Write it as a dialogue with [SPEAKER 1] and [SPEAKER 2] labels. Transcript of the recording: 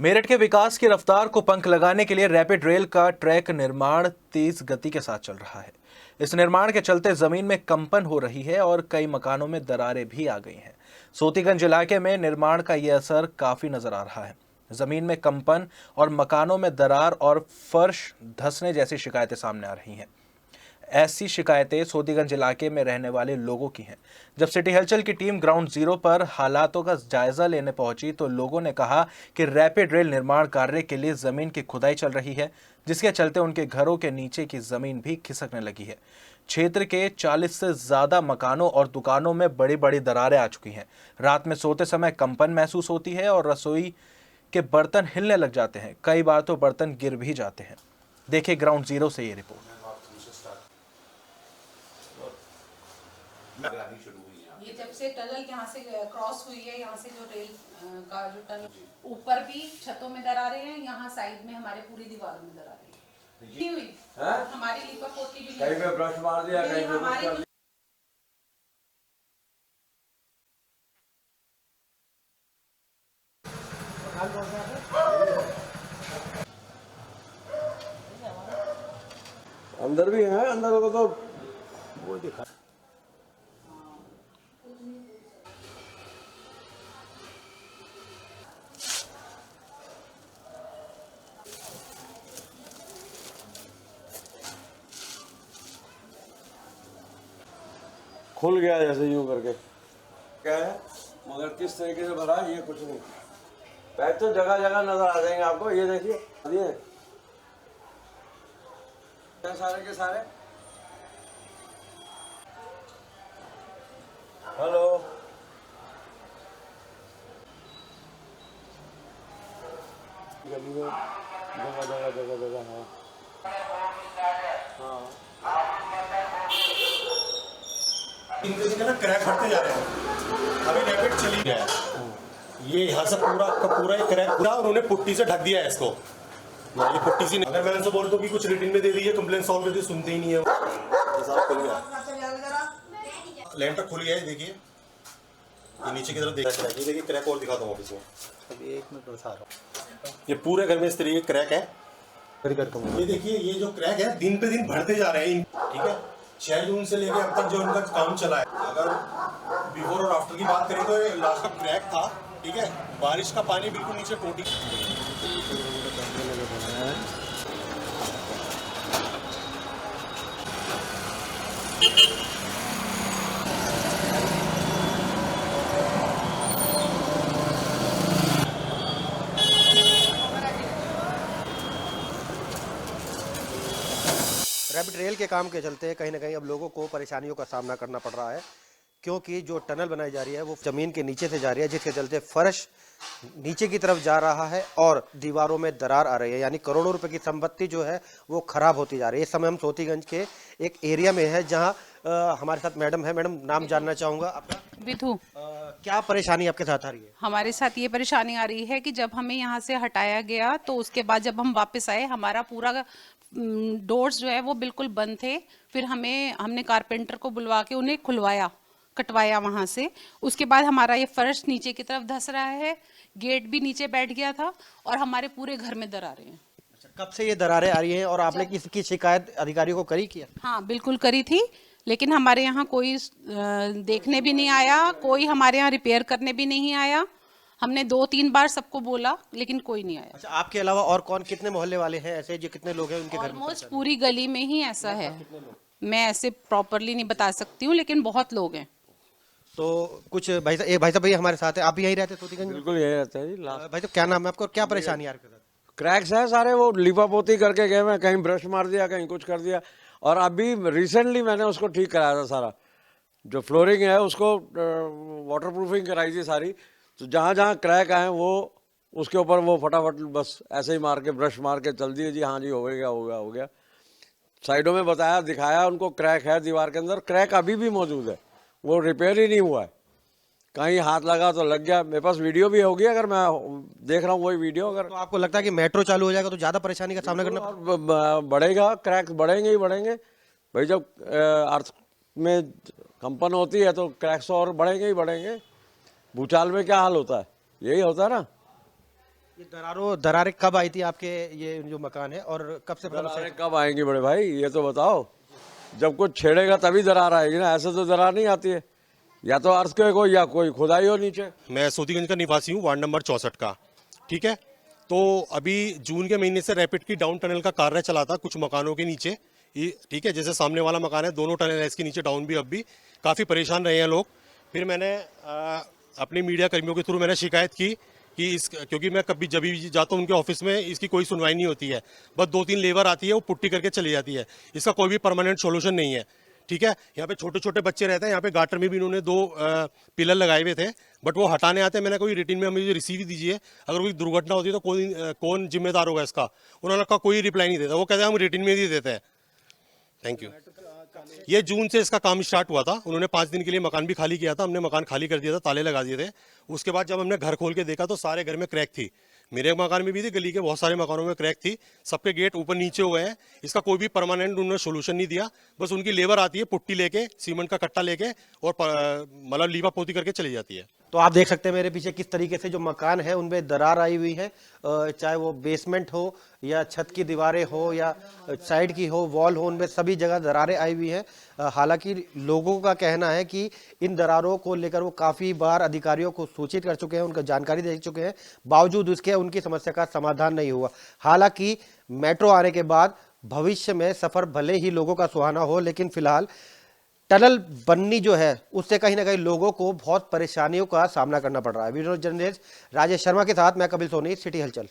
[SPEAKER 1] मेरठ के विकास की रफ्तार को पंख लगाने के लिए रैपिड रेल का ट्रैक निर्माण तेज गति के साथ चल रहा है। इस निर्माण के चलते जमीन में कंपन हो रही है और कई मकानों में दरारें भी आ गई हैं। सोतीगंज इलाके में निर्माण का यह असर काफी नजर आ रहा है। जमीन में कंपन और मकानों में दरार और फर्श धंसने जैसी शिकायतें सामने आ रही हैं। ऐसी शिकायतें सोतीगंज इलाके में रहने वाले लोगों की हैं। जब सिटी हलचल की टीम ग्राउंड जीरो पर हालातों का जायजा लेने पहुंची तो लोगों ने कहा कि रैपिड रेल निर्माण कार्य के लिए जमीन की खुदाई चल रही है, जिसके चलते उनके घरों के नीचे की जमीन भी खिसकने लगी है। क्षेत्र के 40 से ज्यादा मकानों और दुकानों में बड़ी बड़ी दरारें आ चुकी हैं। रात में सोते समय कंपन महसूस होती है और रसोई के बर्तन हिलने लग जाते हैं। कई बार तो बर्तन गिर भी जाते हैं। देखिए ग्राउंड जीरो से ये रिपोर्ट।
[SPEAKER 2] ये जब से टनल यहाँ से क्रॉस हुई है, यहाँ से जो रेल का जो टनल ऊपर भी छतों में दरारें हैं, यहाँ साइड में हमारे पूरी दीवार में दरारें नहीं हुई है? हमारी लीपर पोती भी
[SPEAKER 3] कहीं पे ब्रश मार दिया, कहीं पे कुछ कर दिया। अंदर भी है, अंदर को तो वो दिखा। खुल गया जैसे यूं करके क्या है, मगर किस तरीके से भरा ये कुछ नहीं। पैर तो जगह जगह नजर आ जाएंगे आपको। ये देखिए ये सारे के सारे। हेलो, गली में जगह जगह जगह जगह है। हाँ
[SPEAKER 4] इनके ना क्रैक बढ़ते जा रहे हैं। अभी रैपिड चली गया है, ये यहाँ से पूरा का पूरा ही क्रैक पूरा उन्होंने पुट्टी से ढक दिया है इसको। ये पुट्टी सी अगर मैं उनसे बोल दूं कि कुछ रिटर्न में दे दीजिए, कंप्लेंट सॉल्व कर दी, सुनते ही नहीं है। ये सारा खुल गया, लेंटर खुल गया है। देखिए ये नीचे की तरफ देख रहा है, ये देखिए क्रैक और दिखाता हूँ ऑफिस में। अभी एक मिनट बता रहा हूँ। ये पूरे घर में इस तरीके क्रैक है। ये देखिए ये जो क्रैक है दिन पे दिन बढ़ते जा रहे हैं। ठीक है, 6 जून से लेकर अब तक जो इनका काम चला है, अगर बिफोर और आफ्टर की बात करें तो ये लास्ट का क्रैक था। ठीक है, बारिश का पानी बिल्कुल नीचे टोटी।
[SPEAKER 5] रैपिड रेल के काम के चलते कहीं ना कहीं अब लोगों को परेशानियों का सामना करना पड़ रहा है, क्योंकि जो टनल बनाई जा रही है वो ज़मीन के नीचे से जा रही है, जिसके चलते फर्श नीचे की तरफ जा रहा है और दीवारों में दरार आ रही है। यानी करोड़ों रुपए की संपत्ति जो है वो खराब होती जा रही है। इस समय हम सोतीगंज के एक एरिया में है जहां हमारे साथ मैडम है। मैडम, नाम जानना चाहूँगा आपका?
[SPEAKER 2] विधु।
[SPEAKER 5] क्या परेशानी आपके साथ आ रही है?
[SPEAKER 2] हमारे साथ ये परेशानी आ रही है कि जब हमें यहाँ से हटाया गया तो उसके बाद जब हम वापस आए, हमारा पूरा डोर्स जो है वो बिल्कुल बंद थे। फिर हमने कारपेंटर को बुलवा के उन्हें खुलवाया, कटवाया वहां से। उसके बाद हमारा ये फर्श नीचे की तरफ धंस रहा है, गेट भी नीचे बैठ गया था और हमारे पूरे घर में दरारें हैं।
[SPEAKER 5] कब से ये दरारें आ रही हैं और आपने किसकी शिकायत अधिकारियों को करी किया?
[SPEAKER 2] हाँ बिल्कुल करी थी, लेकिन हमारे यहाँ कोई देखने भी नहीं आया, कोई हमारे यहाँ रिपेयर करने भी नहीं आया। हमने 2-3 बार सबको बोला लेकिन कोई नहीं आया।
[SPEAKER 5] अच्छा, आपके अलावा और कौन, कितने मोहल्ले वाले हैं ऐसे, जो कितने लोग हैं उनके घर में?
[SPEAKER 2] ऑलमोस्ट पूरी गली में ही ऐसा है। मैं ऐसे प्रॉपरली नहीं बता सकती हूँ, लेकिन बहुत लोग हैं।
[SPEAKER 5] तो कुछ भाई साहब, एक भाई साहब भैया हमारे साथ है। आप भी यहीं रहते सोतीगंज में?
[SPEAKER 3] बिल्कुल यही रहता है जी।
[SPEAKER 5] भाई साहब, क्या नाम है आपका और क्या परेशानी है आपके साथ?
[SPEAKER 3] क्रैक्स है सारे, वो लिपापोती करके गए हैं, कहीं ब्रश मार दिया, कहीं कुछ कर दिया। और अभी रिसेंटली मैंने उसको ठीक कराया था सारा, जो फ्लोरिंग है उसको वाटर प्रूफिंग कराई थी सारी। तो जहाँ जहाँ क्रैक आए वो उसके ऊपर वो फटाफट बस ऐसे ही मार के ब्रश मार के चल दिए जी, हाँ जी हो गया हो गया हो गया। साइडों में बताया, दिखाया उनको क्रैक है दीवार के अंदर, क्रैक अभी भी मौजूद है, वो रिपेयर ही नहीं हुआ है। कहीं हाथ लगा तो लग गया। मेरे पास वीडियो भी होगी, अगर मैं देख रहा हूँ वही वीडियो। अगर
[SPEAKER 5] तो आपको लगता है कि मेट्रो चालू हो जाएगा तो ज़्यादा परेशानी का सामना करना
[SPEAKER 3] और बढ़ेगा, क्रैक्स बढ़ेंगे ही बढ़ेंगे भाई। जब अर्थ में कंपन होती है तो क्रैक्स और बढ़ेंगे ही बढ़ेंगे। भूचाल में क्या हाल होता है, यही होता है ना।
[SPEAKER 5] ये दरारें कब आई थी आपके ये जो मकान है, और कब से
[SPEAKER 3] दरारें कब आएंगी बड़े भाई, ये तो बताओ। जब कुछ छेड़ेगा तभी दरार आएगी ना, ऐसे तो दरार नहीं आती है। या तो अर्थक्वेक हो या कोई खुदाई हो नीचे।
[SPEAKER 4] मैं सोतीगंज का निवासी हूँ, वार्ड नंबर 64 का। ठीक है, तो अभी जून के महीने से रैपिड की डाउन टनल का कार्य चला था कुछ मकानों के नीचे। ठीक है, जैसे सामने वाला मकान है, दोनों टनल है इसके नीचे डाउन भी। अब भी काफ़ी परेशान रहे हैं लोग। फिर मैंने अपने मीडिया कर्मियों के थ्रू मैंने शिकायत की कि क्योंकि मैं कभी जब भी जाता हूँ उनके ऑफिस में, इसकी कोई सुनवाई नहीं होती है। बस 2-3 लेबर आती है, वो पुट्टी करके चली जाती है। इसका कोई भी परमानेंट सोल्यूशन नहीं है। ठीक है, यहाँ पे छोटे छोटे बच्चे रहते हैं। यहाँ पे गाटर में भी इन्होंने 2 पिलर लगाए हुए थे, बट वो हटाने आते हैं। मैंने कोई रिटर्न में हमें रिसीव ही दीजिए, अगर कोई दुर्घटना होती है तो कौन जिम्मेदार होगा इसका। उन्होंने कहा कोई रिप्लाई नहीं देता। वो कहते हैं हम रिटर्न में ही देते हैं। Thank you. ये जून से इसका काम स्टार्ट हुआ था। उन्होंने 5 दिन के लिए मकान भी खाली किया था। हमने मकान खाली कर दिया था, ताले लगा दिए थे। उसके बाद जब हमने घर खोल के देखा तो सारे घर में क्रैक थी। मेरे मकान में भी थी, गली के बहुत सारे मकानों में क्रैक थी। सबके गेट ऊपर नीचे हुए हैं। इसका कोई भी परमानेंट उन्होंने सोल्यूशन नहीं दिया। बस उनकी लेबर आती है पुट्टी लेके, सीमेंट का कट्टा लेके, और मतलब लीवा पोती करके चली जाती है।
[SPEAKER 5] तो आप देख सकते हैं मेरे पीछे किस तरीके से जो मकान है उनमें दरार आई हुई है, चाहे वो बेसमेंट हो या छत की दीवारें हो या साइड की हो, वॉल हो, उनमें सभी जगह दरारें आई हुई हैं। हालांकि लोगों का कहना है कि इन दरारों को लेकर वो काफ़ी बार अधिकारियों को सूचित कर चुके हैं, उनका जानकारी दे चुके हैं, बावजूद उसके उनकी समस्या का समाधान नहीं हुआ। हालांकि मेट्रो आने के बाद भविष्य में सफ़र भले ही लोगों का सुहाना हो, लेकिन फिलहाल टनल बननी जो है उससे कहीं ना कहीं लोगों को बहुत परेशानियों का सामना करना पड़ रहा है। वीडियो जर्नलिस्ट राजेश शर्मा के साथ मैं कपिल सोनी, सिटी हलचल।